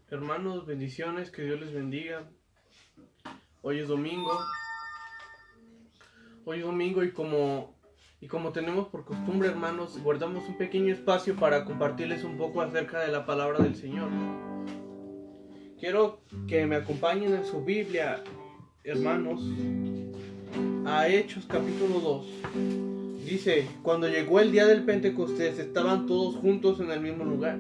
Hermanos, bendiciones, que Dios les bendiga. Hoy es domingo. Y como tenemos por costumbre, hermanos, guardamos un pequeño espacio para compartirles un poco acerca de la palabra del Señor. Quiero que me acompañen en su Biblia, hermanos, a Hechos capítulo 2. Dice: cuando llegó el día del Pentecostés, estaban todos juntos en el mismo lugar.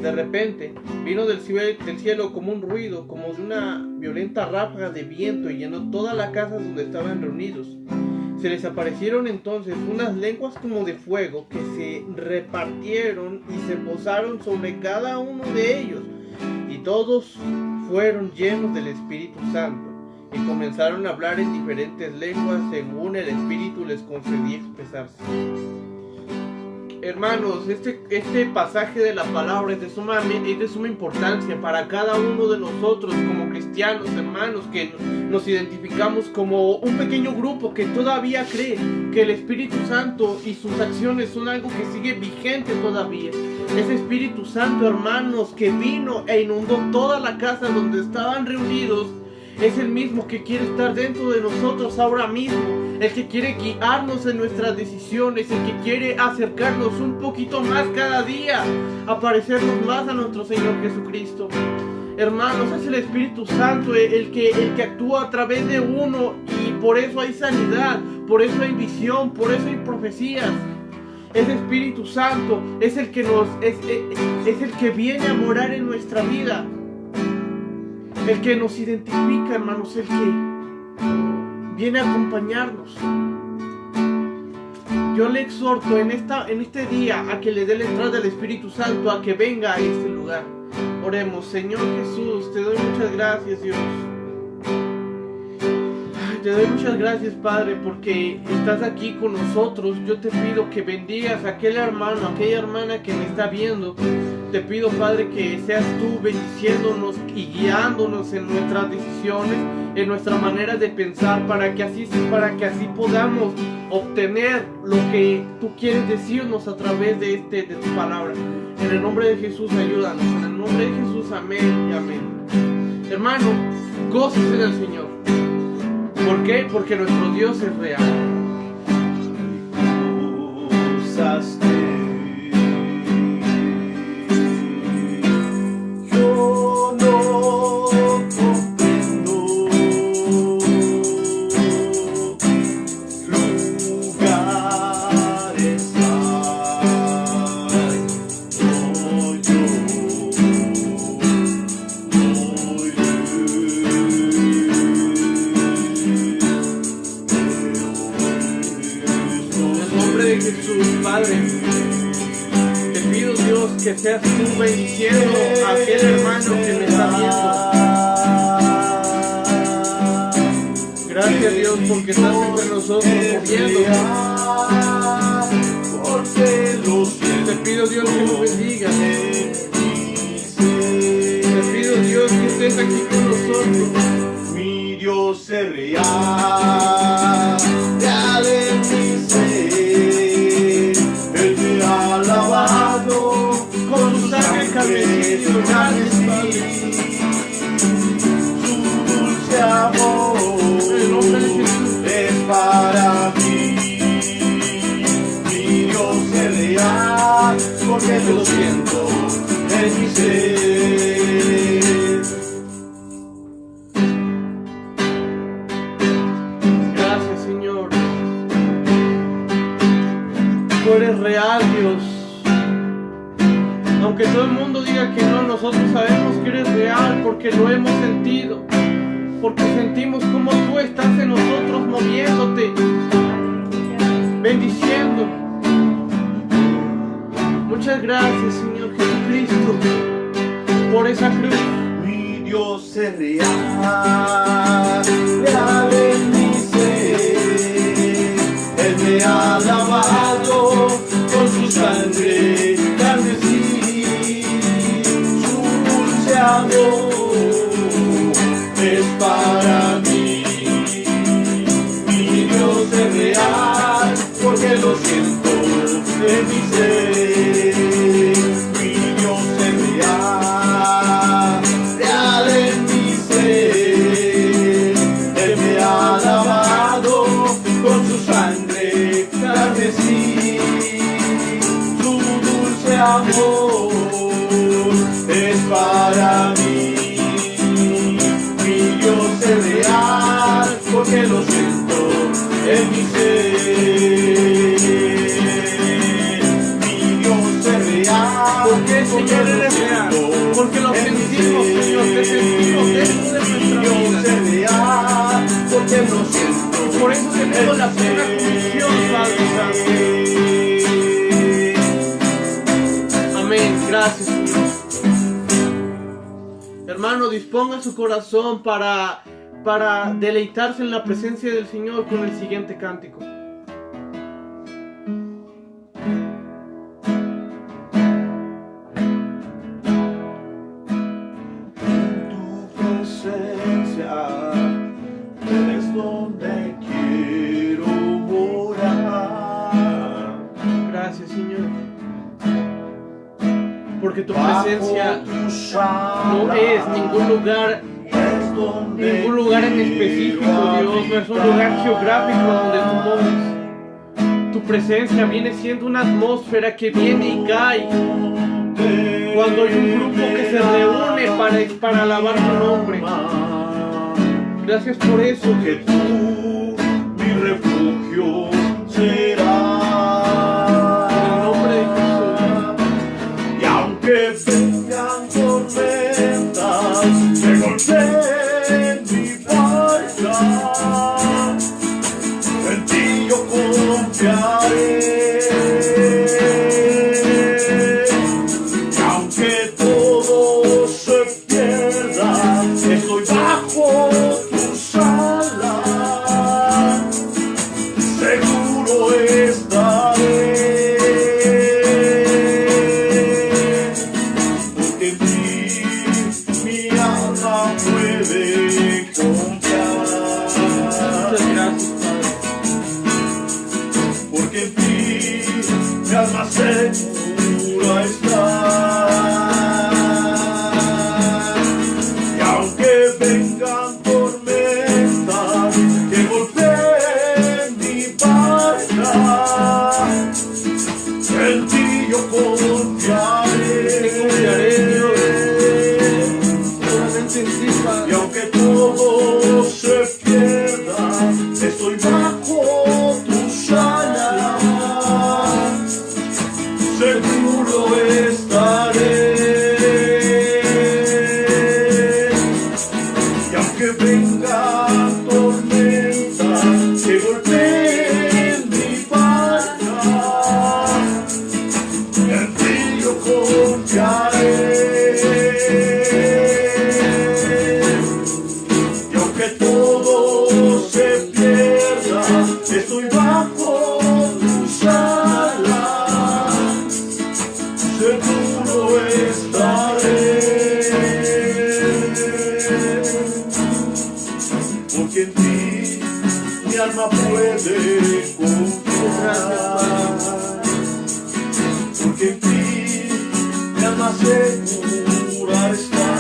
De repente vino del cielo como un ruido, como de una violenta ráfaga de viento, y llenó toda la casa donde estaban reunidos. Se les aparecieron entonces unas lenguas como de fuego, que se repartieron y se posaron sobre cada uno de ellos, y todos fueron llenos del Espíritu Santo, y comenzaron a hablar en diferentes lenguas según el Espíritu les concedía expresarse. Hermanos, este pasaje de la palabra es de suma importancia para cada uno de nosotros como cristianos, hermanos, que nos identificamos como un pequeño grupo que todavía cree que el Espíritu Santo y sus acciones son algo que sigue vigente todavía. Ese Espíritu Santo, hermanos, que vino e inundó toda la casa donde estaban reunidos, es el mismo que quiere estar dentro de nosotros ahora mismo. El que quiere guiarnos en nuestras decisiones, el que quiere acercarnos un poquito más cada día, a parecernos más a nuestro Señor Jesucristo. Hermanos, es el Espíritu Santo el que actúa a través de uno, y por eso hay sanidad, por eso hay visión, por eso hay profecías. Ese Espíritu Santo es el que es el que viene a morar en nuestra vida, el que nos identifica, hermanos, el que viene a acompañarnos. Yo le exhorto en este día a que le dé la entrada al Espíritu Santo, a que venga a este lugar. Oremos. Señor Jesús, te doy muchas gracias, Dios. Te doy muchas gracias, Padre, porque estás aquí con nosotros. Yo te pido que bendigas a aquel hermano, a aquella hermana que me está viendo. Te pido, Padre, que seas tú bendiciéndonos y guiándonos en nuestras decisiones, en nuestra manera de pensar, para que así podamos obtener lo que tú quieres decirnos a través de tu palabra. En el nombre de Jesús, ayúdanos. En el nombre de Jesús, amén y amén. Hermano, gócese en el Señor. ¿Por qué? Porque nuestro Dios es real. Que seas tú bendiciendo a aquel hermano que me está viendo. Gracias, Dios, porque estás entre nosotros moviendo. Te pido, Dios, que nos bendiga. Te pido, Dios, que estés aquí con nosotros. Mi Dios es real, real en mi ser. Él me ha lavado con su sangre carmesí, su dulce amor es para mí. Mi Dios es real, porque lo siento en mi ser. Gracias, Señor. Tú eres real, Dios. Aunque todo el mundo diga que no, nosotros sabemos que eres real porque lo hemos sentido. Porque sentimos como tú estás en nosotros moviéndote, bendiciendo. Muchas gracias, Señor Jesucristo, por esa cruz. Mi Dios es real, real en mi ser. Él me ha lavado con su sangre carmesí. Amor es para mí. Mi Dios es real, porque lo siento en mi ser. Mi Dios es real, amor es para mí. Mi Dios es real, porque lo siento en mi ser. Mi Dios es real, Porque el Señor eres real, porque lo sentimos, Señor, te sentimos dentro de nuestra Dios vida. es real, porque lo siento. Y por eso tenemos la plena convicción, Padre Santo. Amén, gracias, Señor. Hermano, disponga su corazón para deleitarse en la presencia del Señor con el siguiente cántico. Tu presencia es donde quiero morar. Gracias, Señor. Porque tu presencia no es ningún lugar en específico, Dios. No es un lugar geográfico donde tú moras. Tu presencia viene siendo una atmósfera que viene y cae cuando hay un grupo que se reúne para alabar tu nombre. Gracias por eso, Que Dios. tú, mi refugio, serás. En el nombre de Jesús. Y aunque vengan tormentas que golpeen mi barca, en ti yo confiaré. Y aunque todo se pierda, estoy bajo tus alas, seguro estaré. Porque en ti mi alma puede confiar. Muchas gracias, Padre. Porque en ti mi alma segura está. Y aunque vengan tormentas que golpeen mi barca, en ti yo confiaré. Te confiaré, Dios. Solamente en ti, Y Padre. aunque todo se pierda, estoy bajo tus alas, seguro estaré. Y aunque vengan tormentas que golpeen mi barca, en ti yo confiaré. Y aunque todo se pierda, estoy bajo tus alas, seguro estaré. Porque en ti mi alma puede confiar. Porque en ti mi alma segura está.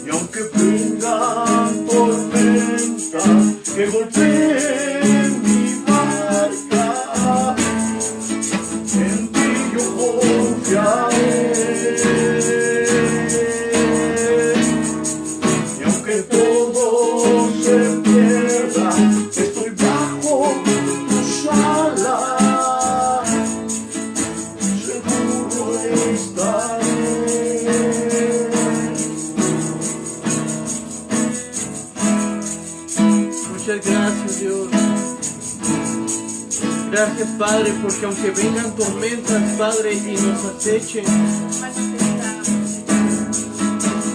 Y aunque vengan tormentas que golpeen mi barca, en ti yo confiaré. Y aunque todo se pierda, estoy bajo tus alas, seguro estaré. Muchas gracias, Dios. Gracias, Padre, porque aunque vengan tormentas, Padre, y nos acechen,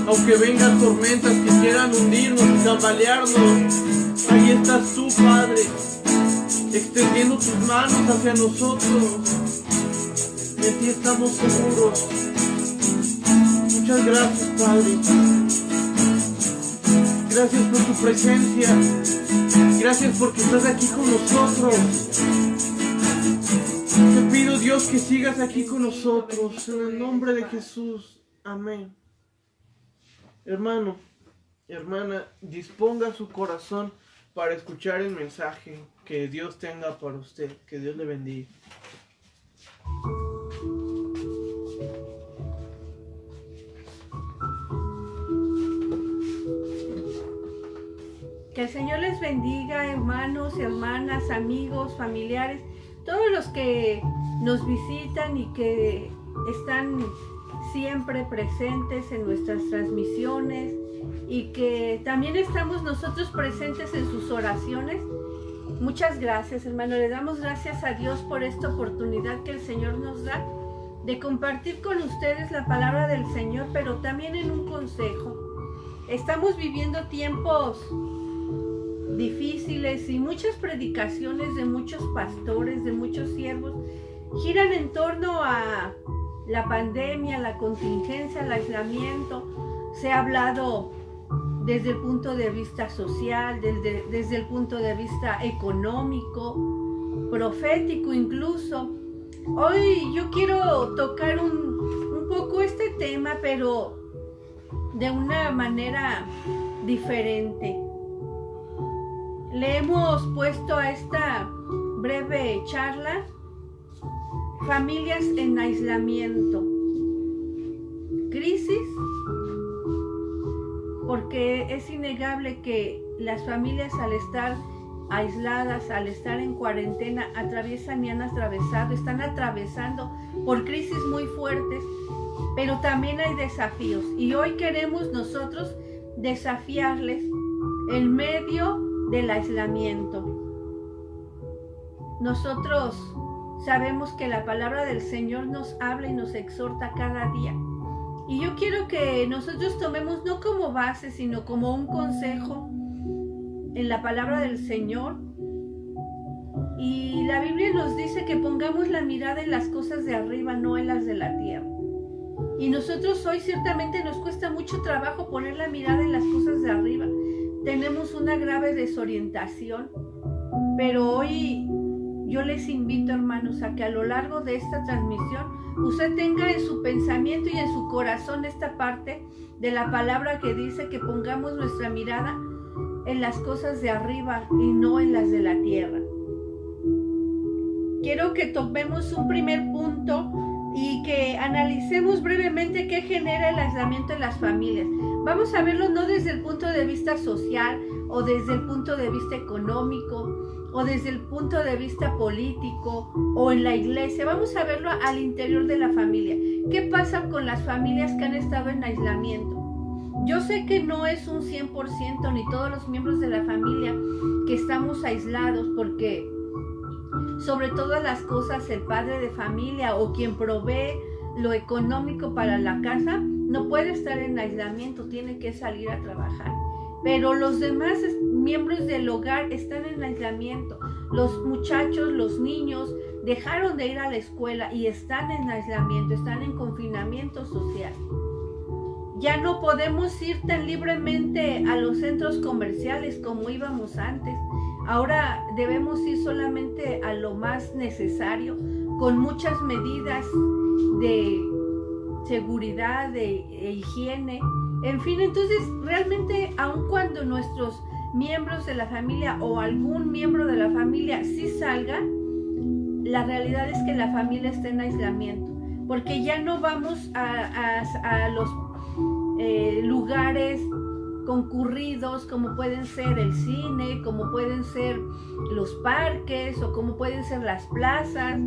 aunque vengan tormentas que quieran hundirnos y tambalearnos, ahí estás tú, Padre, extendiendo tus manos hacia nosotros. Y en ti estamos seguros. Muchas gracias, Padre. Gracias por tu presencia. Gracias porque estás aquí con nosotros. Te pido, Dios, que sigas aquí con nosotros. En el nombre de Jesús. Amén. Hermano, hermana, disponga su corazón para escuchar el mensaje que Dios tenga para usted. Que Dios le bendiga. Que el Señor les bendiga, hermanos, hermanas, amigos, familiares, todos los que nos visitan y que están siempre presentes en nuestras transmisiones y que también estamos nosotros presentes en sus oraciones. Muchas gracias, hermano. Le damos gracias a Dios por esta oportunidad que el Señor nos da de compartir con ustedes la palabra del Señor, pero también en un consejo. Estamos viviendo tiempos difíciles y muchas predicaciones de muchos pastores, de muchos siervos, giran en torno a la pandemia, la contingencia, el aislamiento. Se ha hablado desde el punto de vista social, desde el punto de vista económico, profético incluso. Hoy yo quiero tocar un poco este tema, pero de una manera diferente. Le hemos puesto a esta breve charla familias en aislamiento, crisis, porque es innegable que las familias al estar aisladas, al estar en cuarentena, atraviesan y han atravesado, están atravesando por crisis muy fuertes, pero también hay desafíos y hoy queremos nosotros desafiarles en medio del aislamiento. Nosotros sabemos que la palabra del Señor nos habla y nos exhorta cada día. Y yo quiero que nosotros tomemos no como base, sino como un consejo en la palabra del Señor. Y la Biblia nos dice que pongamos la mirada en las cosas de arriba, no en las de la tierra. Y nosotros hoy ciertamente nos cuesta mucho trabajo poner la mirada en las cosas de arriba. Tenemos una grave desorientación, pero hoy yo les invito, hermanos, a que a lo largo de esta transmisión usted tenga en su pensamiento y en su corazón esta parte de la palabra que dice que pongamos nuestra mirada en las cosas de arriba y no en las de la tierra. Quiero que tomemos un primer punto y que analicemos brevemente qué genera el aislamiento en las familias. Vamos a verlo no desde el punto de vista social o desde el punto de vista económico o desde el punto de vista político o en la iglesia. Vamos a verlo al interior de la familia. ¿Qué pasa con las familias que han estado en aislamiento? Yo sé que no es un 100% ni todos los miembros de la familia que estamos aislados, porque sobre todas las cosas el padre de familia o quien provee lo económico para la casa no puede estar en aislamiento, tiene que salir a trabajar. Pero los demás miembros del hogar están en aislamiento. Los muchachos, los niños dejaron de ir a la escuela y están en aislamiento, están en confinamiento social. Ya no podemos ir tan libremente a los centros comerciales como íbamos antes. Ahora debemos ir solamente a lo más necesario, con muchas medidas de seguridad, de higiene. En fin, entonces realmente aun cuando nuestros miembros de la familia o algún miembro de la familia sí salga, la realidad es que la familia está en aislamiento, porque ya no vamos a los lugares concurridos como pueden ser el cine, como pueden ser los parques o como pueden ser las plazas.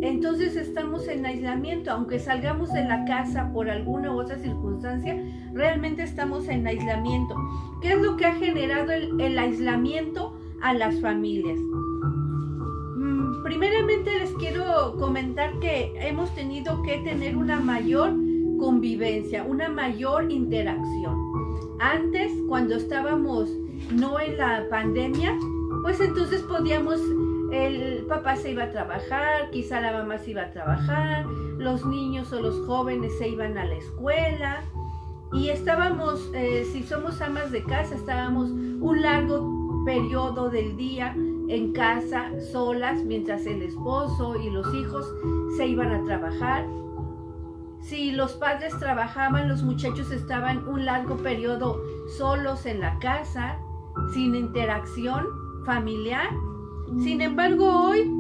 Entonces estamos en aislamiento, aunque salgamos de la casa por alguna u otra circunstancia, realmente estamos en aislamiento. ¿Qué es lo que ha generado el aislamiento a las familias? Primeramente les quiero comentar que hemos tenido que tener una mayor convivencia, una mayor interacción. Antes, cuando estábamos no en la pandemia, pues entonces podíamos... El papá se iba a trabajar, quizá la mamá se iba a trabajar, los niños o los jóvenes se iban a la escuela y estábamos, si somos amas de casa, estábamos un largo periodo del día en casa, solas, mientras el esposo y los hijos se iban a trabajar. Si los padres trabajaban, los muchachos estaban un largo periodo solos en la casa, sin interacción. familiar. Sin embargo, hoy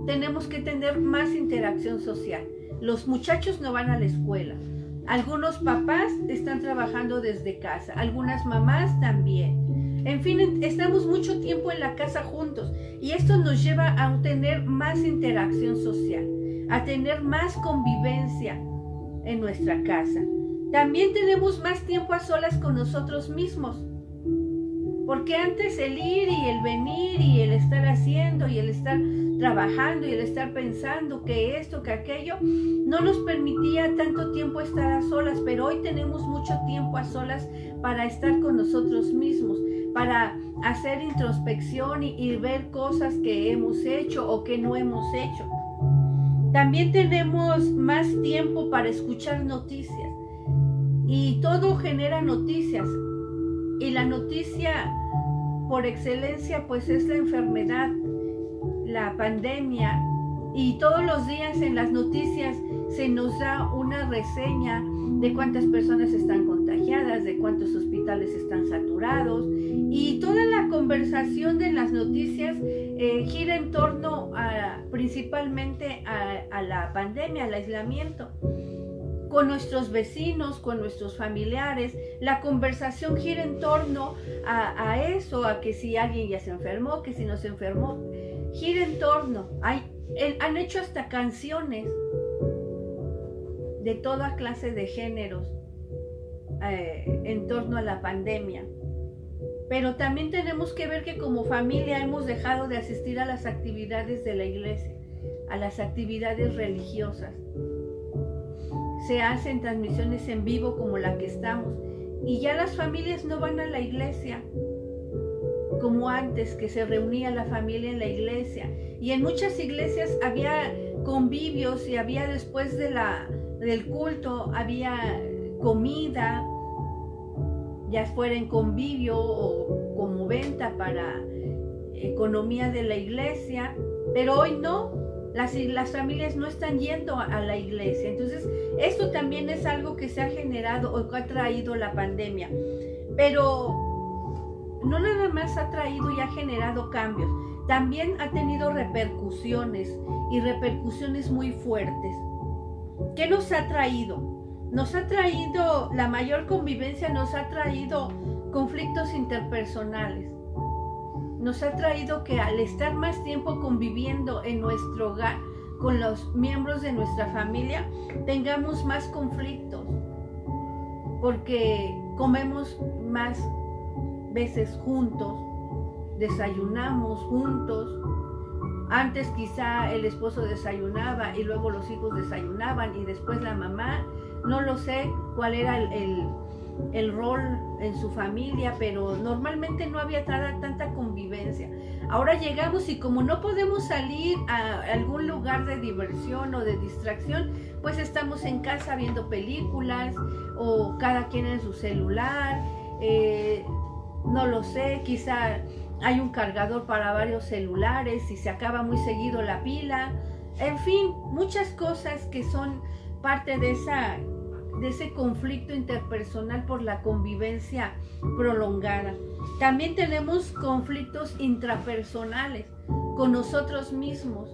tenemos que tener más interacción social. Los muchachos no van a la escuela. Algunos papás están trabajando desde casa, algunas mamás también. En fin, estamos mucho tiempo en la casa juntos y esto nos lleva a tener más interacción social, a tener más convivencia en nuestra casa. También tenemos más tiempo a solas con nosotros mismos, porque antes el ir y el venir y el estar haciendo y el estar trabajando y el estar pensando que esto, que aquello, no nos permitía tanto tiempo estar a solas, pero hoy tenemos mucho tiempo a solas para estar con nosotros mismos, para hacer introspección y ver cosas que hemos hecho o que no hemos hecho. También tenemos más tiempo para escuchar noticias y todo genera noticias y la noticia por excelencia pues es la enfermedad, la pandemia, y todos los días en las noticias se nos da una reseña de cuántas personas están contagiadas, de cuántos hospitales están saturados, y toda la conversación de las noticias gira en torno principalmente a la pandemia, al aislamiento. Con nuestros vecinos, con nuestros familiares, la conversación gira en torno a eso, a que si alguien ya se enfermó, que si no se enfermó, gira en torno. Han hecho hasta canciones de toda clase de géneros en torno a la pandemia. Pero también tenemos que ver que como familia hemos dejado de asistir a las actividades de la iglesia, a las actividades religiosas. Se hacen transmisiones en vivo como la que estamos y ya las familias no van a la iglesia como antes, que se reunía la familia en la iglesia, y en muchas iglesias había convivios y había después del culto había comida, ya fuera en convivio o como venta para economía de la iglesia, pero hoy no. Las familias no están yendo a la iglesia. Entonces, esto también es algo que se ha generado o que ha traído la pandemia. Pero no nada más ha traído y ha generado cambios, también ha tenido repercusiones y repercusiones muy fuertes. ¿Qué nos ha traído? Nos ha traído la mayor convivencia, nos ha traído conflictos interpersonales. Nos ha traído que al estar más tiempo conviviendo en nuestro hogar con los miembros de nuestra familia, tengamos más conflictos, porque comemos más veces juntos, desayunamos juntos. Antes quizá el esposo desayunaba y luego los hijos desayunaban y después la mamá. No lo sé cuál era el rol en su familia, pero normalmente no había tanta convivencia. Ahora llegamos y como no podemos salir a algún lugar de diversión o de distracción, pues estamos en casa viendo películas o cada quien en su celular. No lo sé, quizá hay un cargador para varios celulares y se acaba muy seguido la pila. En fin, muchas cosas que son parte de ese conflicto interpersonal por la convivencia prolongada. También tenemos conflictos intrapersonales con nosotros mismos,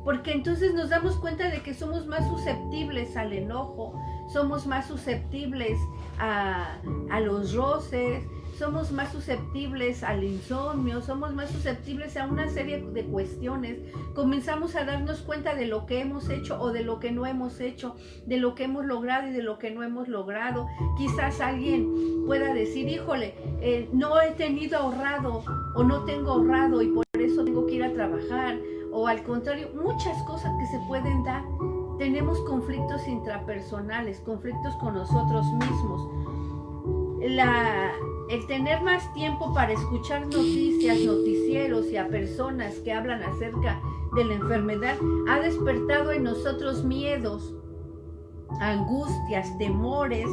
porque entonces nos damos cuenta de que somos más susceptibles al enojo, somos más susceptibles a los roces, somos más susceptibles al insomnio, somos más susceptibles a una serie de cuestiones. Comenzamos a darnos cuenta de lo que hemos hecho o de lo que no hemos hecho, de lo que hemos logrado y de lo que no hemos logrado. Quizás alguien pueda decir, híjole, no he tenido ahorrado o no tengo ahorrado y por eso tengo que ir a trabajar. O al contrario, muchas cosas que se pueden dar. Tenemos conflictos intrapersonales, conflictos con nosotros mismos. El tener más tiempo para escuchar noticias, noticieros y a personas que hablan acerca de la enfermedad ha despertado en nosotros miedos, angustias, temores,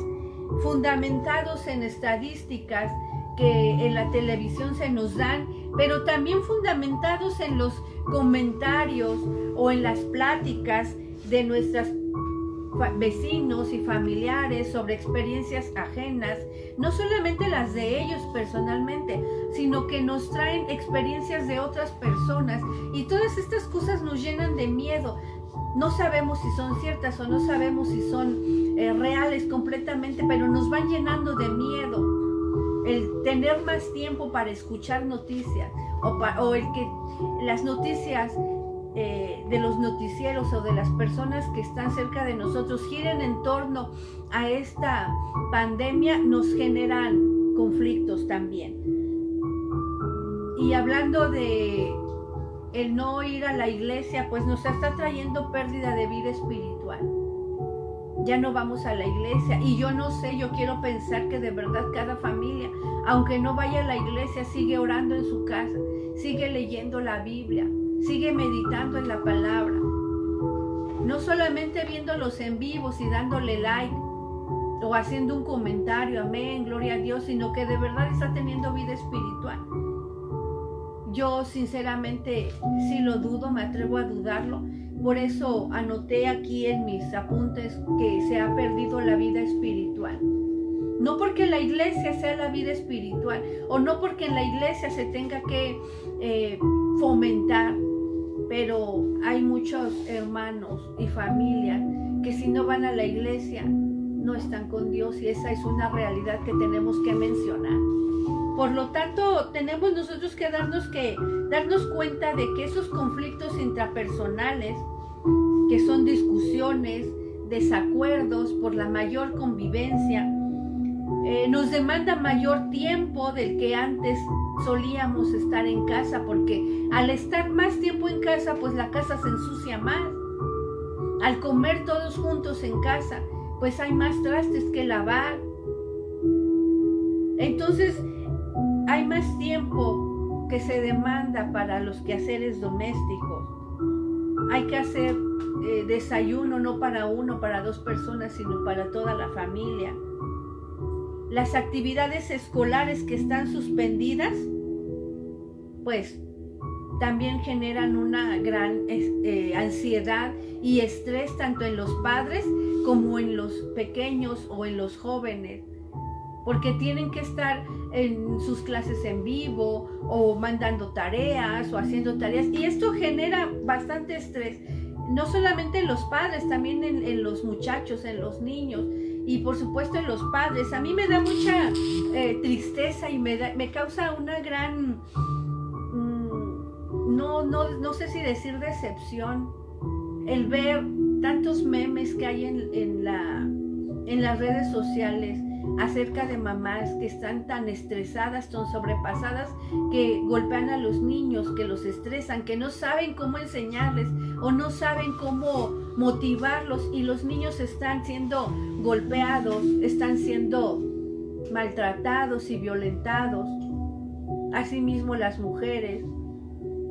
fundamentados en estadísticas que en la televisión se nos dan, pero también fundamentados en los comentarios o en las pláticas de nuestras vecinos y familiares, sobre experiencias ajenas, no solamente las de ellos personalmente, sino que nos traen experiencias de otras personas, y todas estas cosas nos llenan de miedo. No sabemos si son ciertas o no sabemos si son reales completamente, pero nos van llenando de miedo. El tener más tiempo para escuchar noticias o el que las noticias de los noticieros o de las personas que están cerca de nosotros giren en torno a esta pandemia, nos generan conflictos también. Y hablando de el no ir a la iglesia, pues nos está trayendo pérdida de vida espiritual. Ya no vamos a la iglesia, y yo no sé, yo quiero pensar que de verdad cada familia, aunque no vaya a la iglesia, sigue orando en su casa, sigue leyendo la Biblia, sigue meditando en la palabra, no solamente viéndolos en vivos y dándole like o haciendo un comentario, amén, gloria a Dios, sino que de verdad está teniendo vida espiritual. Yo sinceramente sí lo dudo, me atrevo a dudarlo. Por eso anoté aquí en mis apuntes que se ha perdido la vida espiritual. No porque la iglesia sea la vida espiritual, o no porque en la iglesia se tenga que fomentar, pero hay muchos hermanos y familias que si no van a la iglesia no están con Dios, y esa es una realidad que tenemos que mencionar. Por lo tanto, tenemos nosotros que darnos cuenta de que esos conflictos intrapersonales, que son discusiones, desacuerdos por la mayor convivencia, nos demanda mayor tiempo del que antes solíamos estar en casa, porque al estar más tiempo en casa, pues la casa se ensucia más. Al comer todos juntos en casa, pues hay más trastes que lavar. Entonces, hay más tiempo que se demanda para los quehaceres domésticos. Hay que hacer desayuno no para uno, para dos personas, sino para toda la familia. Las actividades escolares que están suspendidas, pues también generan una gran ansiedad y estrés tanto en los padres como en los pequeños o en los jóvenes, porque tienen que estar en sus clases en vivo o mandando tareas o haciendo tareas, y esto genera bastante estrés, no solamente en los padres, también en los muchachos, en los niños, y por supuesto en los padres. A mí me da mucha tristeza y me causa una gran, no sé si decir decepción, el ver tantos memes que hay en las redes sociales acerca de mamás que están tan estresadas, tan sobrepasadas, que golpean a los niños, que los estresan, que no saben cómo enseñarles o no saben cómo motivarlos, y los niños están siendo golpeados, están siendo maltratados y violentados, asimismo las mujeres.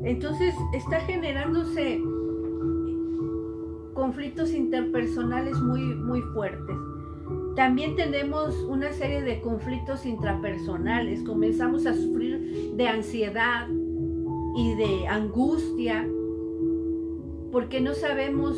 Entonces está generándose conflictos interpersonales muy, muy fuertes. También tenemos una serie de conflictos intrapersonales. Comenzamos a sufrir de ansiedad y de angustia, porque no sabemos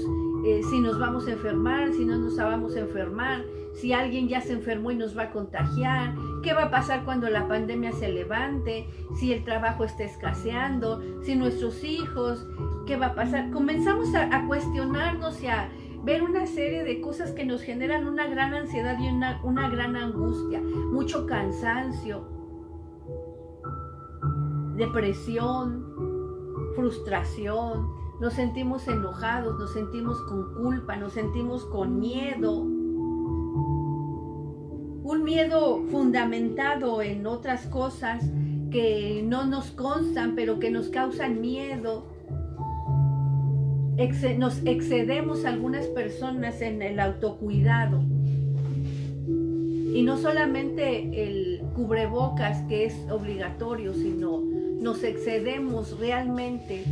si nos vamos a enfermar, si no nos vamos a enfermar, si alguien ya se enfermó y nos va a contagiar, qué va a pasar cuando la pandemia se levante, si el trabajo está escaseando, si nuestros hijos, qué va a pasar. Comenzamos a cuestionarnos y a ver una serie de cosas que nos generan una gran ansiedad y una gran angustia, mucho cansancio, depresión, frustración. Nos sentimos enojados, nos sentimos con culpa, nos sentimos con miedo. Un miedo fundamentado en otras cosas que no nos constan, pero que nos causan miedo. Nos excedemos algunas personas en el autocuidado. Y no solamente el cubrebocas, que es obligatorio, sino nos excedemos realmente.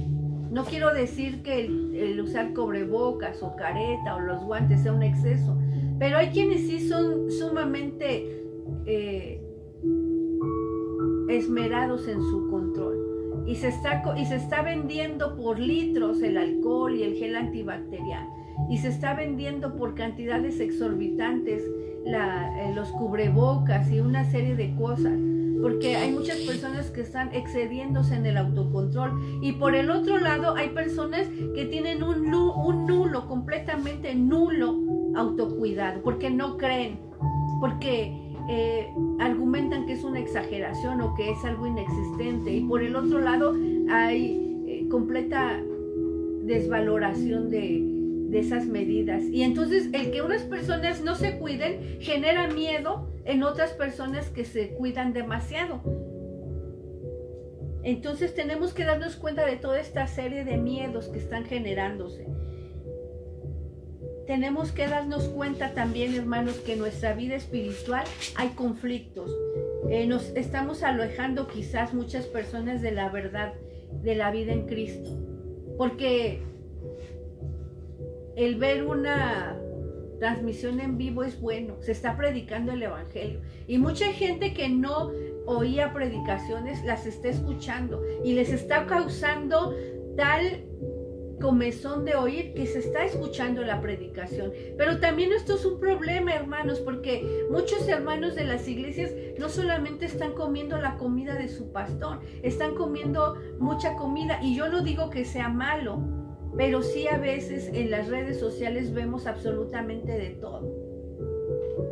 No quiero decir que el usar cubrebocas o careta o los guantes sea un exceso, pero hay quienes sí son sumamente esmerados en su control, y se está vendiendo por litros el alcohol y el gel antibacterial, y se está vendiendo por cantidades exorbitantes los cubrebocas y una serie de cosas, porque hay muchas personas que están excediéndose en el autocontrol, y por el otro lado hay personas que tienen un nulo, completamente nulo autocuidado, porque no creen, porque argumentan que es una exageración o que es algo inexistente, y por el otro lado hay completa desvaloración de esas medidas. Y entonces el que unas personas no se cuiden genera miedo en otras personas que se cuidan demasiado. Entonces tenemos que darnos cuenta de toda esta serie de miedos que están generándose. Tenemos que darnos cuenta también, hermanos, que en nuestra vida espiritual hay conflictos. Nos estamos alejando quizás muchas personas de la verdad, de la vida en Cristo. Porque el ver una transmisión en vivo es bueno, se está predicando el evangelio, y mucha gente que no oía predicaciones las está escuchando y les está causando tal comezón de oír que se está escuchando la predicación. Pero también esto es un problema, hermanos, porque muchos hermanos de las iglesias no solamente están comiendo la comida de su pastor, están comiendo mucha comida, y yo no digo que sea malo, pero sí a veces en las redes sociales vemos absolutamente de todo.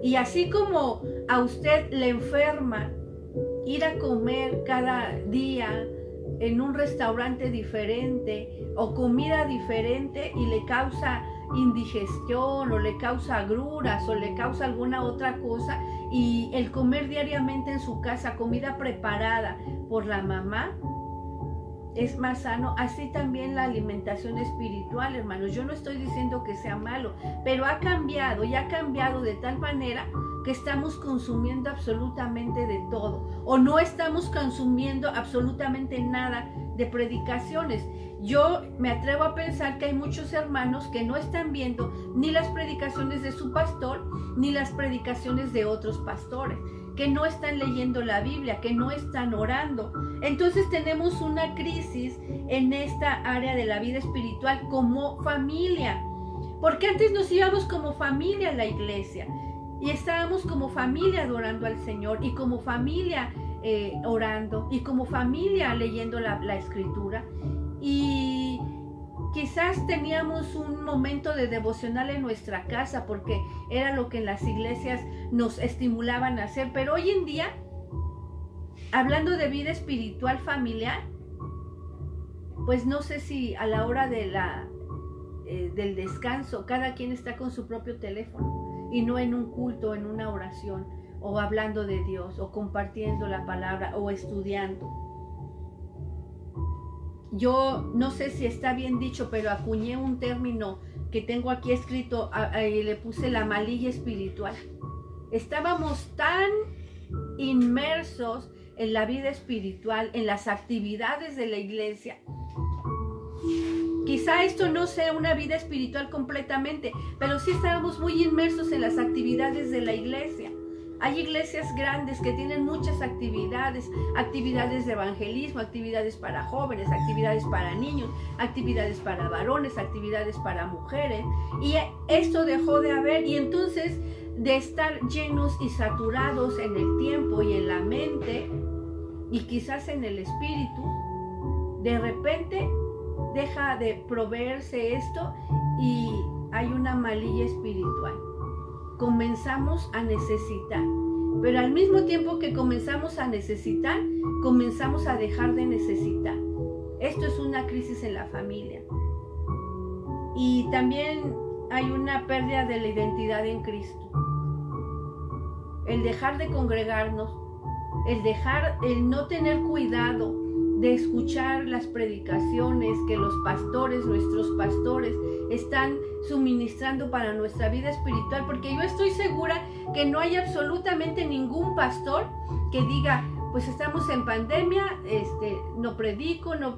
Y así como a usted le enferma ir a comer cada día en un restaurante diferente o comida diferente y le causa indigestión o le causa agruras o le causa alguna otra cosa, y el comer diariamente en su casa comida preparada por la mamá es más sano, así también la alimentación espiritual, hermanos. Yo no estoy diciendo que sea malo, pero ha cambiado, y ha cambiado de tal manera que estamos consumiendo absolutamente de todo, o no estamos consumiendo absolutamente nada de predicaciones. Yo me atrevo a pensar que hay muchos hermanos que no están viendo ni las predicaciones de su pastor, ni las predicaciones de otros pastores, que no están leyendo la Biblia, que no están orando. Entonces tenemos una crisis en esta área de la vida espiritual como familia, porque antes nos íbamos como familia a la iglesia y estábamos como familia adorando al Señor, y como familia orando, y como familia leyendo la escritura, y quizás teníamos un momento de devocional en nuestra casa porque era lo que en las iglesias nos estimulaban a hacer. Pero hoy en día, hablando de vida espiritual familiar, pues no sé si a la hora de del descanso cada quien está con su propio teléfono y no en un culto, en una oración, o hablando de Dios, o compartiendo la palabra, o estudiando. Yo no sé si está bien dicho, pero acuñé un término que tengo aquí escrito, y le puse la malilla espiritual. Estábamos tan inmersos en la vida espiritual, en las actividades de la iglesia. Quizá esto no sea una vida espiritual completamente, pero sí estábamos muy inmersos en las actividades de la iglesia. Hay iglesias grandes que tienen muchas actividades, actividades de evangelismo, actividades para jóvenes, actividades para niños, actividades para varones, actividades para mujeres, y esto dejó de haber, y entonces de estar llenos y saturados en el tiempo y en la mente y quizás en el espíritu, de repente deja de proveerse esto y hay una malilla espiritual. Comenzamos a necesitar, pero al mismo tiempo que comenzamos a necesitar, comenzamos a dejar de necesitar. Esto es una crisis en la familia. Y también hay una pérdida de la identidad en Cristo. El dejar de congregarnos, el no tener cuidado de escuchar las predicaciones que los pastores, nuestros pastores, están suministrando para nuestra vida espiritual, porque yo estoy segura que no hay absolutamente ningún pastor que diga, pues estamos en pandemia, no predico, no,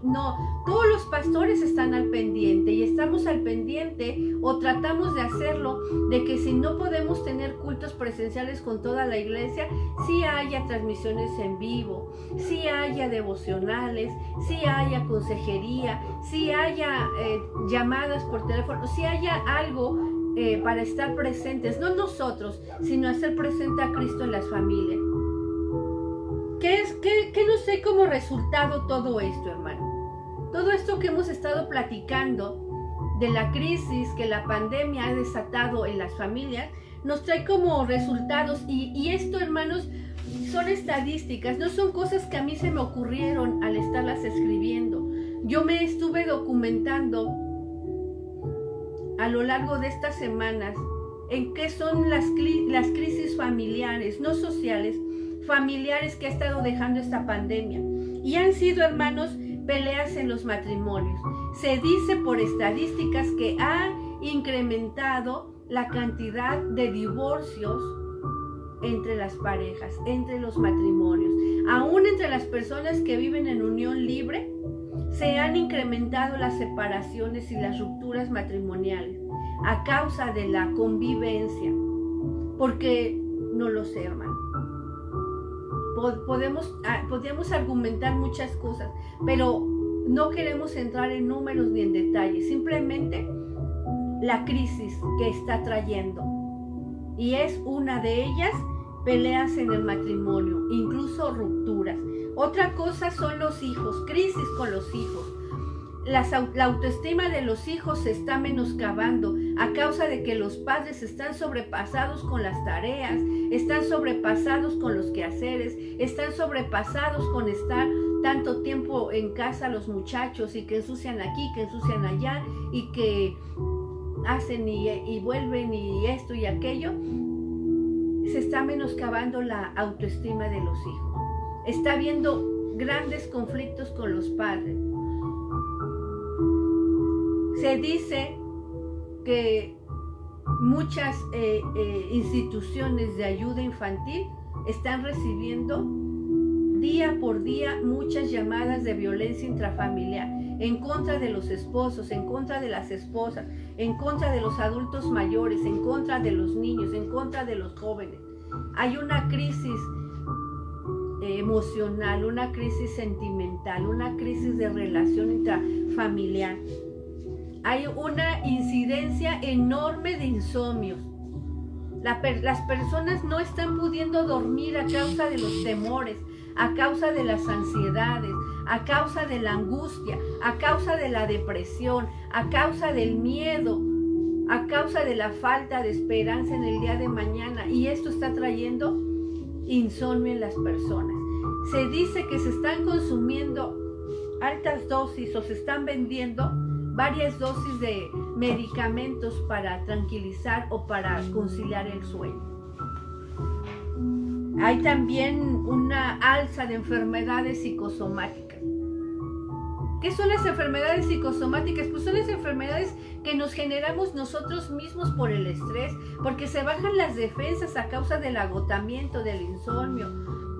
todos los pastores están al pendiente y estamos al pendiente o tratamos de hacerlo, de que si no podemos tener cultos presenciales con toda la iglesia, sí haya transmisiones en vivo, sí haya devocionales, sí haya consejería, sí haya llamadas por teléfono, sí haya algo para estar presentes, no nosotros, sino hacer presente a Cristo en las familias. ¿Qué nos trae como resultado todo esto, hermano? Todo esto que hemos estado platicando de la crisis que la pandemia ha desatado en las familias, nos trae como resultados, y esto, hermanos, son estadísticas, no son cosas que a mí se me ocurrieron al estarlas escribiendo. Yo me estuve documentando a lo largo de estas semanas en qué son las crisis familiares, no sociales, familiares que ha estado dejando esta pandemia. Y han sido, hermanos, peleas en los matrimonios. Se dice por estadísticas que ha incrementado la cantidad de divorcios entre las parejas, entre los matrimonios. Aún entre las personas que viven en unión libre, se han incrementado las separaciones y las rupturas matrimoniales a causa de la convivencia. Porque, no lo sé, hermano. Podemos argumentar muchas cosas, pero no queremos entrar en números ni en detalles, simplemente la crisis que está trayendo. Y es una de ellas, peleas en el matrimonio, incluso rupturas. Otra cosa son los hijos, crisis con los hijos. La autoestima de los hijos se está menoscabando a causa de que los padres están sobrepasados con las tareas, están sobrepasados con los quehaceres, están sobrepasados con estar tanto tiempo en casa los muchachos, y que ensucian aquí, que ensucian allá, y que hacen y vuelven y esto y aquello. Se está menoscabando la autoestima de los hijos. Está habiendo grandes conflictos con los padres. Se dice que muchas instituciones de ayuda infantil están recibiendo día por día muchas llamadas de violencia intrafamiliar en contra de los esposos, en contra de las esposas, en contra de los adultos mayores, en contra de los niños, en contra de los jóvenes. Hay una crisis emocional, una crisis sentimental, una crisis de relación intrafamiliar. Hay una incidencia enorme de insomnios. Las personas no están pudiendo dormir a causa de los temores, a causa de las ansiedades, a causa de la angustia, a causa de la depresión, a causa del miedo, a causa de la falta de esperanza en el día de mañana. Y esto está trayendo insomnio en las personas. Se dice que se están consumiendo altas dosis o se están vendiendo varias dosis de medicamentos para tranquilizar o para conciliar el sueño. Hay también una alza de enfermedades psicosomáticas. ¿Qué son las enfermedades psicosomáticas? Pues son las enfermedades que nos generamos nosotros mismos por el estrés, porque se bajan las defensas a causa del agotamiento, del insomnio,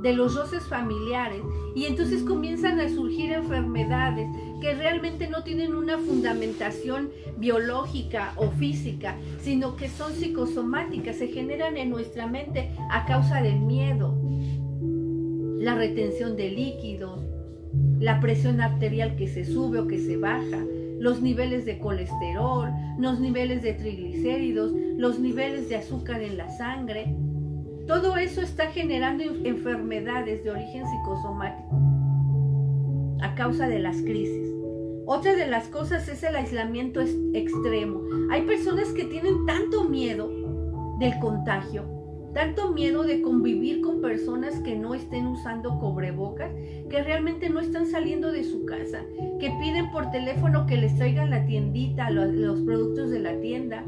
de los roces familiares, y entonces comienzan a surgir enfermedades que realmente no tienen una fundamentación biológica o física, sino que son psicosomáticas, se generan en nuestra mente a causa del miedo, la retención de líquidos, la presión arterial que se sube o que se baja, los niveles de colesterol, los niveles de triglicéridos, los niveles de azúcar en la sangre. Todo eso está generando enfermedades de origen psicosomático a causa de las crisis. Otra de las cosas es el aislamiento extremo. Hay personas que tienen tanto miedo del contagio, tanto miedo de convivir con personas que no estén usando cubrebocas, que realmente no están saliendo de su casa, que piden por teléfono que les traigan la tiendita, los productos de la tienda.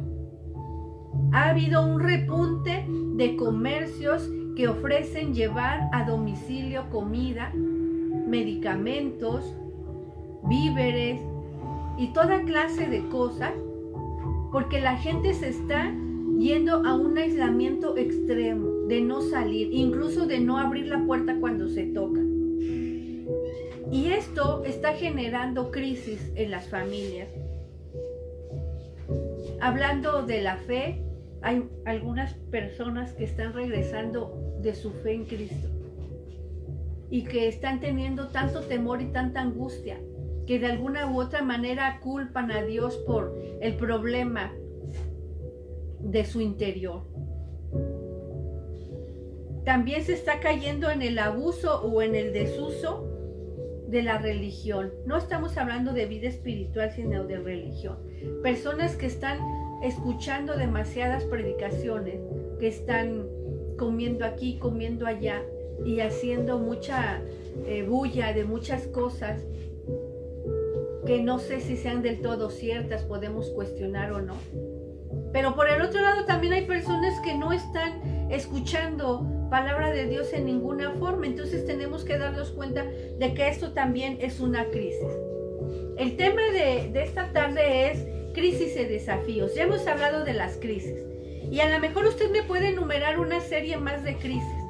Ha habido un repunte de comercios que ofrecen llevar a domicilio comida, medicamentos, víveres y toda clase de cosas, porque la gente se está yendo a un aislamiento extremo, de no salir, incluso de no abrir la puerta cuando se toca. Y esto está generando crisis en las familias. Hablando de la fe, hay algunas personas que están regresando de su fe en Cristo y que están teniendo tanto temor y tanta angustia que de alguna u otra manera culpan a Dios por el problema de su interior. También se está cayendo en el abuso o en el desuso de la religión. No estamos hablando de vida espiritual, sino de religión. Personas que están escuchando demasiadas predicaciones, que están comiendo aquí, comiendo allá y haciendo mucha bulla de muchas cosas que no sé si sean del todo ciertas, podemos cuestionar o no. Pero por el otro lado también hay personas que no están escuchando palabra de Dios en ninguna forma. Entonces tenemos que darnos cuenta de que esto también es una crisis. El tema de esta tarde es crisis y desafíos. Ya hemos hablado de las crisis y a lo mejor usted me puede enumerar una serie más de crisis.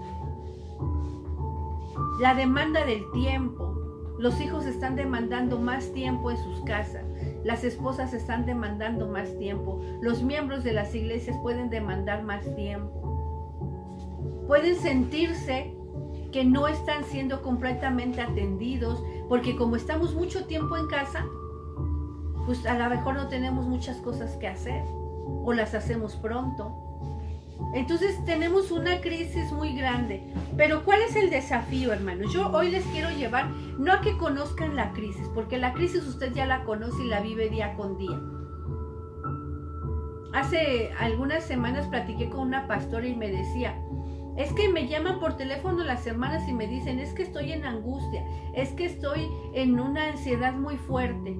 La demanda del tiempo. Los hijos están demandando más tiempo en sus casas. Las esposas están demandando más tiempo. Los miembros de las iglesias pueden demandar más tiempo. Pueden sentirse que no están siendo completamente atendidos porque como estamos mucho tiempo en casa, pues a lo mejor no tenemos muchas cosas que hacer o las hacemos pronto. Entonces tenemos una crisis muy grande. Pero ¿cuál es el desafío, hermanos? Yo hoy les quiero llevar no a que conozcan la crisis, porque la crisis usted ya la conoce y la vive día con día. Hace algunas semanas platiqué con una pastora y me decía, es que me llaman por teléfono las hermanas y me dicen, es que estoy en angustia, es que estoy en una ansiedad muy fuerte.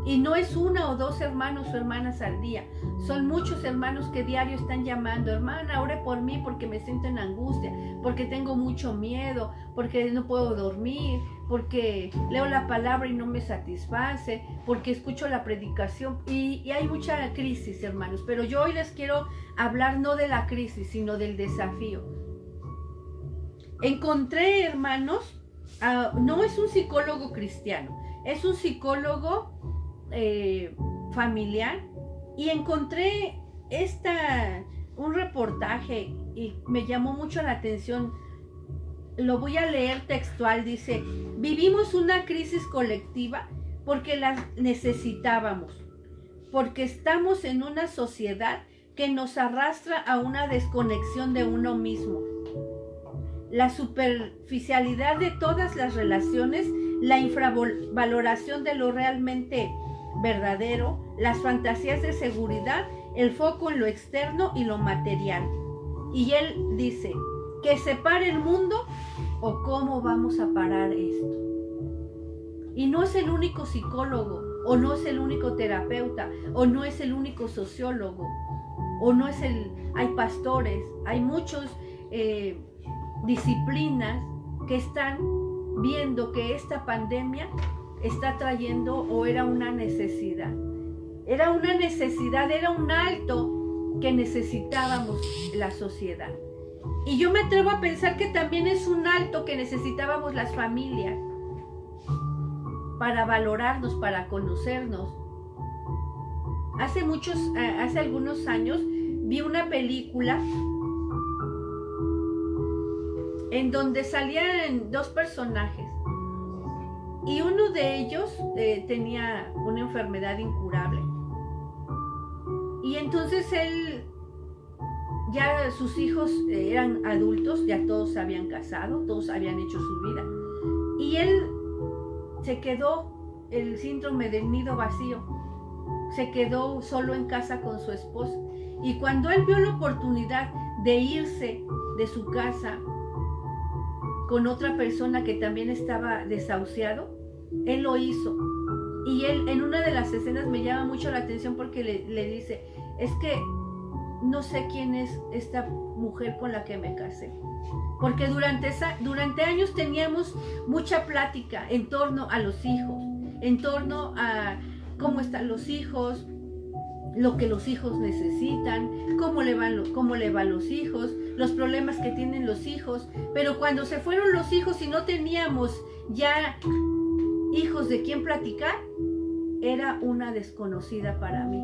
Y no es una o dos hermanos o hermanas al día, son muchos hermanos que diario están llamando, hermana, ore por mí porque me siento en angustia, porque tengo mucho miedo, porque no puedo dormir, porque leo la palabra y no me satisface, porque escucho la predicación y hay mucha crisis, hermanos. Pero yo hoy les quiero hablar no de la crisis, sino del desafío. Encontré, hermanos, no es un psicólogo cristiano, es un psicólogo familiar, y encontré un reportaje y me llamó mucho la atención. Lo voy a leer textual. Dice: vivimos una crisis colectiva porque la necesitábamos, porque estamos en una sociedad que nos arrastra a una desconexión de uno mismo. La superficialidad de todas las relaciones, la infravaloración de lo realmente verdadero, las fantasías de seguridad, el foco en lo externo y lo material. Y él dice: que se pare el mundo, o cómo vamos a parar esto. Y no es el único psicólogo, o no es el único terapeuta, o no es el único sociólogo, o no es hay pastores, hay muchos disciplinas que están viendo que esta pandemia está trayendo, o era una necesidad. Era una necesidad, era un alto que necesitábamos la sociedad. Y yo me atrevo a pensar que también es un alto que necesitábamos las familias para valorarnos, para conocernos. Hace algunos años vi una película en donde salían dos personajes y uno de ellos tenía una enfermedad incurable, y entonces ya sus hijos eran adultos, ya todos se habían casado, todos habían hecho su vida, y él se quedó, el síndrome del nido vacío, se quedó solo en casa con su esposa. Y cuando él vio la oportunidad de irse de su casa con otra persona que también estaba desahuciado, él lo hizo. Y él, en una de las escenas, me llama mucho la atención porque le dice: es que no sé quién es esta mujer con la que me casé. Porque durante años teníamos mucha plática en torno a los hijos, en torno a cómo están los hijos, lo que los hijos necesitan, cómo le van los hijos, los problemas que tienen los hijos, pero cuando se fueron los hijos y no teníamos ya hijos de quien platicar, era una desconocida para mí.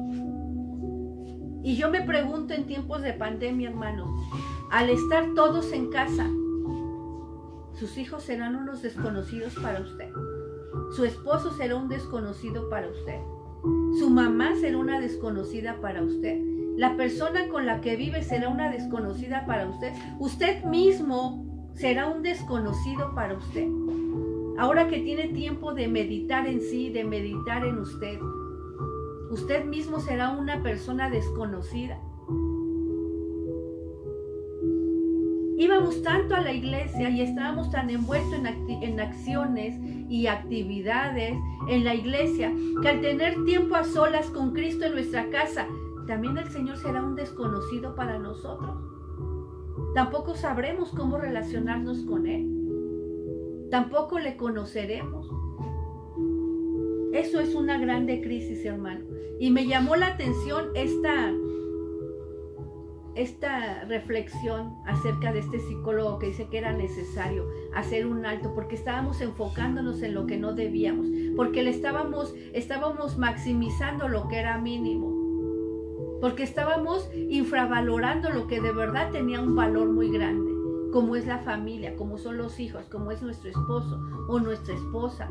Y yo me pregunto en tiempos de pandemia, hermanos, al estar todos en casa, sus hijos serán unos desconocidos para usted. Su esposo será un desconocido para usted. Su mamá será una desconocida para usted. La persona con la que vive será una desconocida para usted. Usted mismo será un desconocido para usted. Ahora que tiene tiempo de meditar en sí, de meditar en usted, usted mismo será una persona desconocida. Íbamos tanto a la iglesia y estábamos tan envueltos en acciones y actividades en la iglesia, que al tener tiempo a solas con Cristo en nuestra casa, también el Señor será un desconocido para nosotros. Tampoco sabremos cómo relacionarnos con Él. Tampoco le conoceremos. Eso es una grande crisis, hermano. Y me llamó la atención esta reflexión acerca de este psicólogo que dice que era necesario hacer un alto porque estábamos enfocándonos en lo que no debíamos, porque estábamos maximizando lo que era mínimo, porque estábamos infravalorando lo que de verdad tenía un valor muy grande, como es la familia, como son los hijos, como es nuestro esposo o nuestra esposa,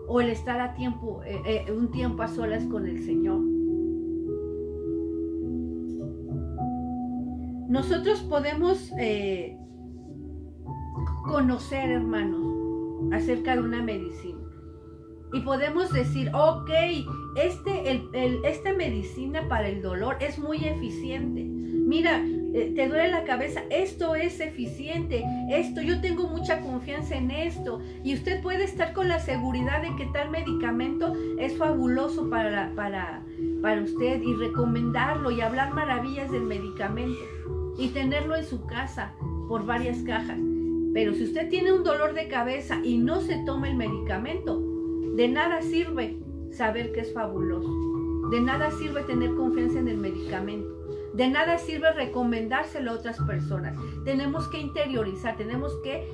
o el estar un tiempo a solas con el Señor. Nosotros podemos conocer, hermanos, acerca de una medicina y podemos decir, ok, esta medicina para el dolor es muy eficiente. Mira, te duele la cabeza, esto es eficiente, yo tengo mucha confianza en esto, y usted puede estar con la seguridad de que tal medicamento es fabuloso para usted y recomendarlo y hablar maravillas del medicamento y tenerlo en su casa por varias cajas. Pero si usted tiene un dolor de cabeza y no se toma el medicamento, de nada sirve saber que es fabuloso, de nada sirve tener confianza en el medicamento, de nada sirve recomendárselo a otras personas. Tenemos que interiorizar, tenemos que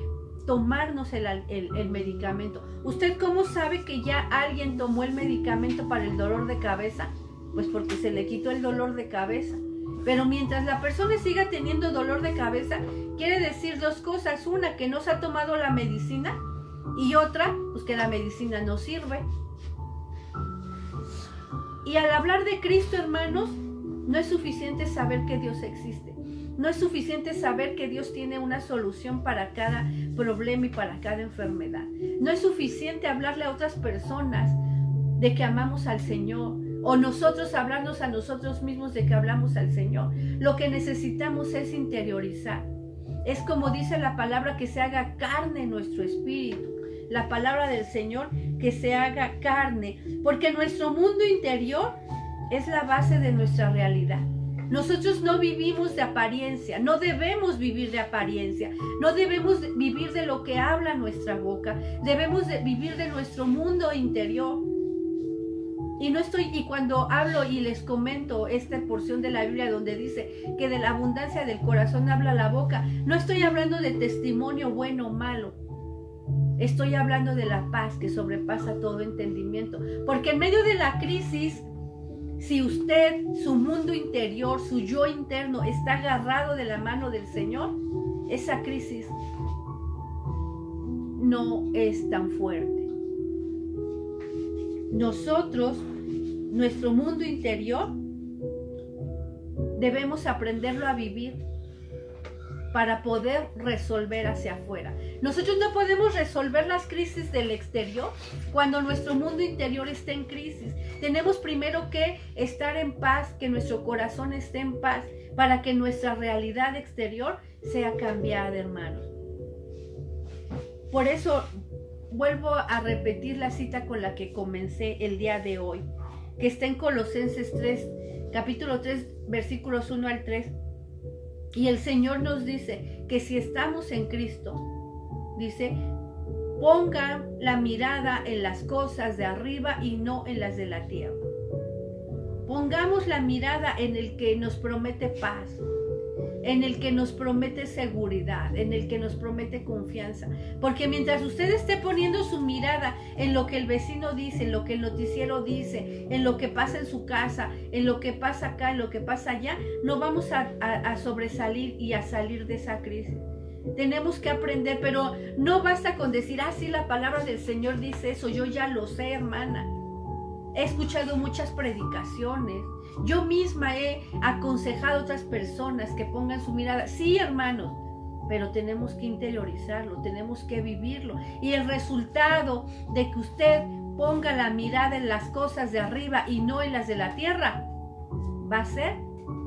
tomarnos el medicamento. ¿Usted cómo sabe que ya alguien tomó el medicamento para el dolor de cabeza? Pues porque se le quitó el dolor de cabeza. Pero mientras la persona siga teniendo dolor de cabeza, quiere decir dos cosas. Una, que no se ha tomado la medicina, y otra, pues que la medicina no sirve. Y al hablar de Cristo, hermanos, no es suficiente saber que Dios existe. No es suficiente saber que Dios tiene una solución para cada problema y para cada enfermedad. No es suficiente hablarle a otras personas de que amamos al Señor, o nosotros hablarnos a nosotros mismos de que hablamos al Señor. Lo que necesitamos es interiorizar. Es como dice la palabra, que se haga carne nuestro espíritu. La palabra del Señor, que se haga carne, porque nuestro mundo interior es la base de nuestra realidad. Nosotros no vivimos de apariencia, no debemos vivir de apariencia, no debemos vivir de lo que habla nuestra boca, debemos de vivir de nuestro mundo interior. Y cuando hablo y les comento esta porción de la Biblia donde dice que de la abundancia del corazón habla la boca, no estoy hablando de testimonio bueno o malo. Estoy hablando de la paz que sobrepasa todo entendimiento. Porque en medio de la crisis, si usted, su mundo interior, su yo interno está agarrado de la mano del Señor, esa crisis no es tan fuerte. Nosotros, nuestro mundo interior, debemos aprenderlo a vivir para poder resolver hacia afuera. Nosotros no podemos resolver las crisis del exterior cuando nuestro mundo interior está en crisis. Tenemos primero que estar en paz, que nuestro corazón esté en paz, para que nuestra realidad exterior sea cambiada, hermanos. Por eso vuelvo a repetir la cita con la que comencé el día de hoy, que está en Colosenses 3, capítulo 3, versículos 1 al 3. Y el Señor nos dice que si estamos en Cristo, dice, pongan la mirada en las cosas de arriba y no en las de la tierra. Pongamos la mirada en el que nos promete paz. en el que nos promete seguridad, en el que nos promete confianza. Porque mientras usted esté poniendo su mirada en lo que el vecino dice, en lo que el noticiero dice, en lo que pasa en su casa, en lo que pasa acá, en lo que pasa allá, no vamos a sobresalir y a salir de esa crisis. Tenemos que aprender, pero no basta con decir, sí, la palabra del Señor dice eso, yo ya lo sé, hermana. He escuchado muchas predicaciones. Yo misma he aconsejado a otras personas que pongan su mirada. Sí, hermanos, pero tenemos que interiorizarlo, tenemos que vivirlo. Y el resultado de que usted ponga la mirada en las cosas de arriba y no en las de la tierra, va a ser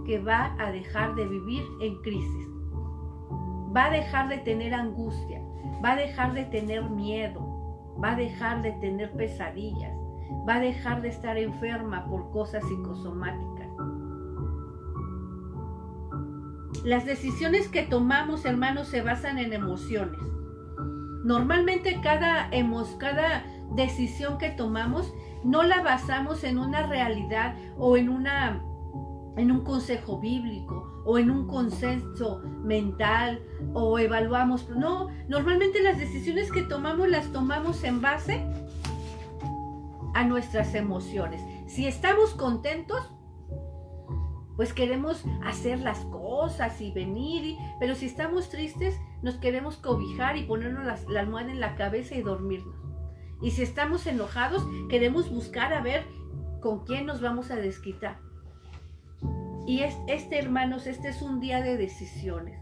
que va a dejar de vivir en crisis. Va a dejar de tener angustia, va a dejar de tener miedo, va a dejar de tener pesadillas, va a dejar de estar enferma por cosas psicosomáticas. Las decisiones que tomamos, hermanos, se basan en emociones. Normalmente cada decisión que tomamos no la basamos en una realidad o en un consejo bíblico o en un consenso mental o evaluamos. No, normalmente las decisiones que tomamos las tomamos en base a nuestras emociones. Si estamos contentos, pues queremos hacer las cosas y venir, pero si estamos tristes, nos queremos cobijar y ponernos la almohada en la cabeza y dormirnos. Y si estamos enojados, queremos buscar a ver con quién nos vamos a desquitar. Y hermanos, este es un día de decisiones.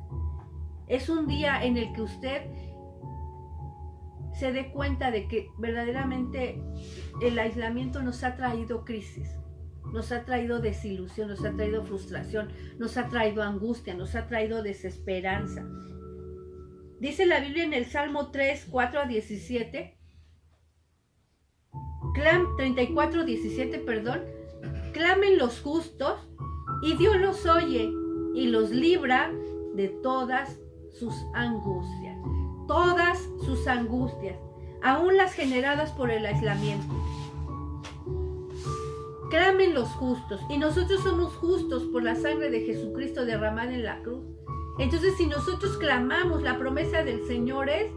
Es un día en el que usted se dé cuenta de que verdaderamente el aislamiento nos ha traído crisis, nos ha traído desilusión, nos ha traído frustración, nos ha traído angustia, nos ha traído desesperanza. Dice la Biblia en el Salmo 3, 4 a 17, 34, 17, perdón, clamen los justos y Dios los oye y los libra de todas sus angustias. Todas sus angustias, aún las generadas por el aislamiento. Clamen los justos, y nosotros somos justos por la sangre de Jesucristo derramada en la cruz. Entonces, si nosotros clamamos, la promesa del Señor es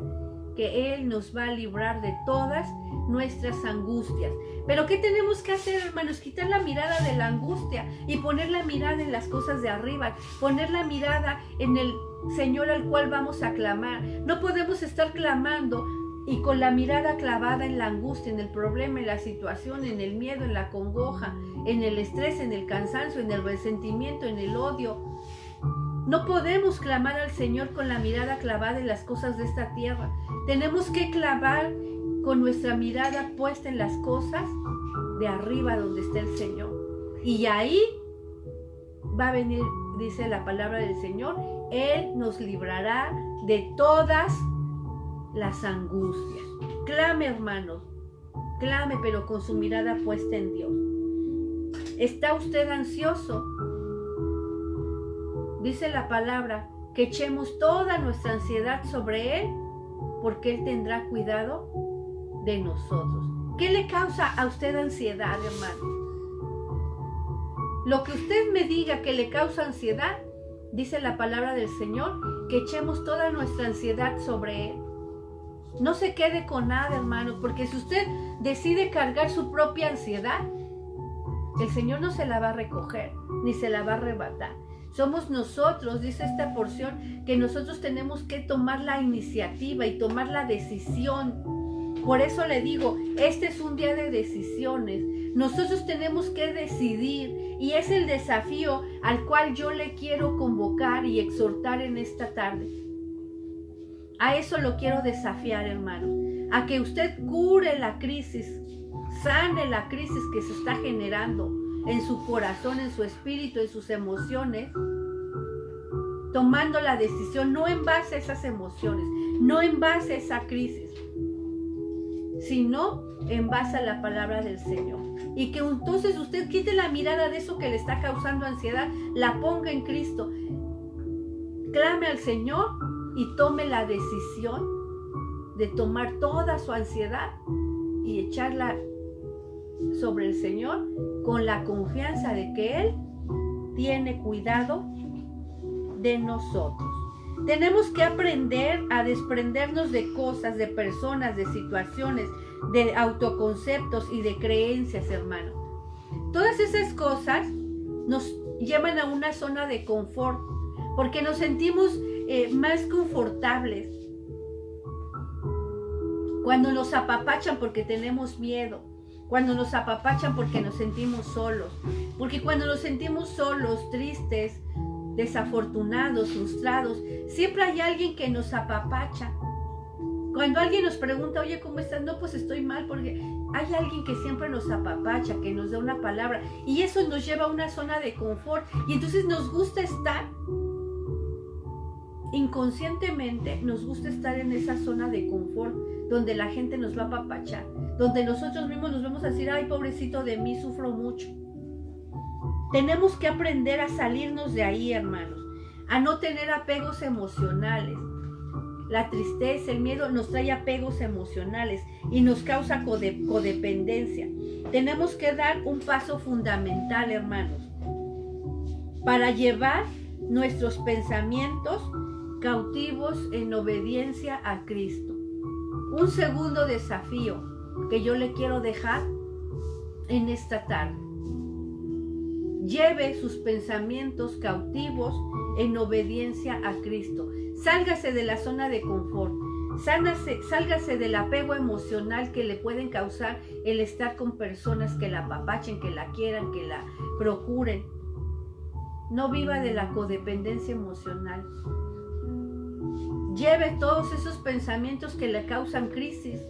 que Él nos va a librar de todas nuestras angustias. Pero ¿qué tenemos que hacer, hermanos? Quitar la mirada de la angustia y poner la mirada en las cosas de arriba, poner la mirada en el Señor al cual vamos a clamar. No podemos estar clamando y con la mirada clavada en la angustia, en el problema, en la situación, en el miedo, en la congoja, en el estrés, en el cansancio, en el resentimiento, en el odio. No podemos clamar al Señor con la mirada clavada en las cosas de esta tierra. Tenemos que clamar con nuestra mirada puesta en las cosas de arriba donde está el Señor. Y ahí va a venir, dice la palabra del Señor, Él nos librará de todas las angustias. Clame, hermanos, clame, pero con su mirada puesta en Dios. ¿Está usted ansioso? Dice la palabra que echemos toda nuestra ansiedad sobre Él, porque Él tendrá cuidado de nosotros. ¿Qué le causa a usted ansiedad, hermano? Lo que usted me diga que le causa ansiedad, dice la palabra del Señor, que echemos toda nuestra ansiedad sobre Él. No se quede con nada, hermano, porque si usted decide cargar su propia ansiedad, el Señor no se la va a recoger, ni se la va a arrebatar. Somos nosotros, dice esta porción, que nosotros tenemos que tomar la iniciativa y tomar la decisión. Por eso le digo, este es un día de decisiones. Nosotros tenemos que decidir y es el desafío al cual yo le quiero convocar y exhortar en esta tarde. A eso lo quiero desafiar, hermano. A que usted cure la crisis, sane la crisis que se está generando en su corazón, en su espíritu, en sus emociones, tomando la decisión no en base a esas emociones, no en base a esa crisis, sino en base a la palabra del Señor. Y que entonces usted quite la mirada de eso que le está causando ansiedad, la ponga en Cristo, clame al Señor y tome la decisión de tomar toda su ansiedad y echarla sobre el Señor con la confianza de que Él tiene cuidado de nosotros. Tenemos que aprender a desprendernos de cosas, de personas, de situaciones, de autoconceptos y de creencias, hermano. Todas esas cosas nos llevan a una zona de confort, porque nos sentimos más confortables cuando nos apapachan porque tenemos miedo, cuando nos apapachan porque nos sentimos solos, porque cuando nos sentimos solos, tristes, desafortunados, frustrados, siempre hay alguien que nos apapacha. Cuando alguien nos pregunta, oye, ¿cómo estás? No, pues estoy mal, porque hay alguien que siempre nos apapacha, que nos da una palabra, y eso nos lleva a una zona de confort, y entonces nos gusta estar, inconscientemente nos gusta estar en esa zona de confort, donde la gente nos va a apapachar, donde nosotros mismos nos vamos a decir, ay, pobrecito de mí, sufro mucho. Tenemos que aprender a salirnos de ahí, hermanos, a no tener apegos emocionales. La tristeza, el miedo nos trae apegos emocionales y nos causa codependencia. Tenemos que dar un paso fundamental, hermanos, para llevar nuestros pensamientos cautivos en obediencia a Cristo. Un segundo desafío que yo le quiero dejar en esta tarde. Lleve sus pensamientos cautivos en obediencia a Cristo. Sálgase de la zona de confort. Sálgase del apego emocional que le pueden causar el estar con personas que la apapachen, que la quieran, que la procuren. No viva de la codependencia emocional. Lleve todos esos pensamientos que le causan crisis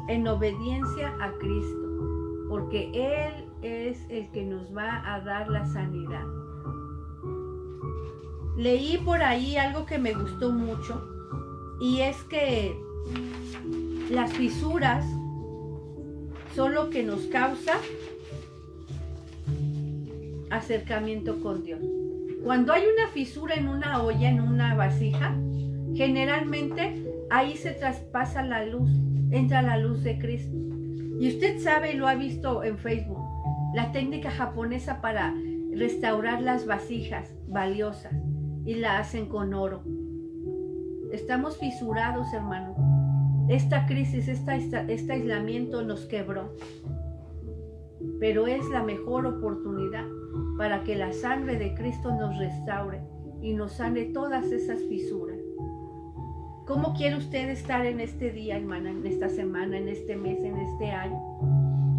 en obediencia a Cristo, porque Él es el que nos va a dar la sanidad. Leí por ahí algo que me gustó mucho, y es que las fisuras son lo que nos causa acercamiento con Dios. Cuando hay una fisura en una olla, en una vasija, generalmente ahí se traspasa la luz, entra la luz de Cristo. Y usted sabe, lo ha visto en Facebook, la técnica japonesa para restaurar las vasijas valiosas, y la hacen con oro. Estamos fisurados, hermano. Esta crisis, este aislamiento nos quebró, pero es la mejor oportunidad para que la sangre de Cristo nos restaure y nos sane todas esas fisuras. ¿Cómo quiere usted estar en este día, hermana, en esta semana, en este mes, en este año?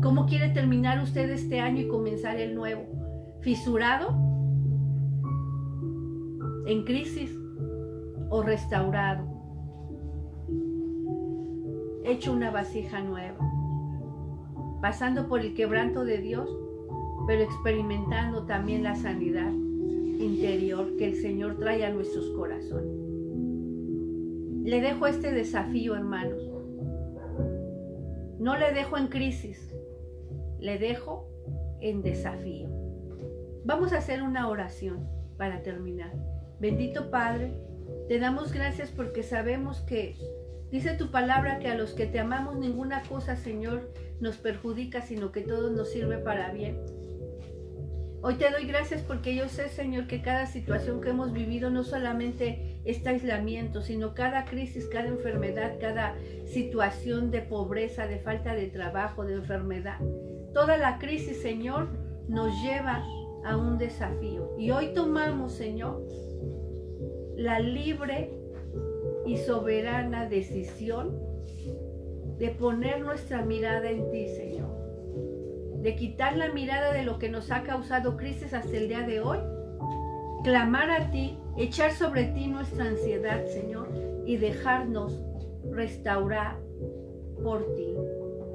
¿Cómo quiere terminar usted este año y comenzar el nuevo? ¿Fisurado? ¿En crisis? ¿O restaurado? Hecho una vasija nueva, pasando por el quebranto de Dios, pero experimentando también la sanidad interior que el Señor trae a nuestros corazones. Le dejo este desafío, hermanos. No le dejo en crisis, le dejo en desafío. Vamos a hacer una oración para terminar. Bendito Padre, te damos gracias porque sabemos que dice tu palabra que a los que te amamos ninguna cosa, Señor, nos perjudica, sino que todo nos sirve para bien. Hoy te doy gracias porque yo sé, Señor, que cada situación que hemos vivido, no solamente este aislamiento, sino cada crisis, cada enfermedad, cada situación de pobreza, de falta de trabajo, de enfermedad, toda la crisis, Señor, nos lleva a un desafío. Y hoy tomamos, Señor, la libre y soberana decisión de poner nuestra mirada en ti, Señor, de quitar la mirada de lo que nos ha causado crisis hasta el día de hoy, clamar a ti, echar sobre ti nuestra ansiedad, Señor, y dejarnos restaurar por ti.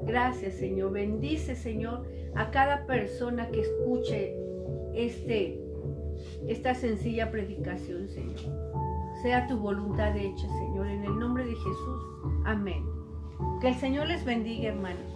Gracias, Señor. Bendice, Señor, a cada persona que escuche esta sencilla predicación, Señor. Sea tu voluntad hecha, Señor, en el nombre de Jesús. Amén. Que el Señor les bendiga, hermanos.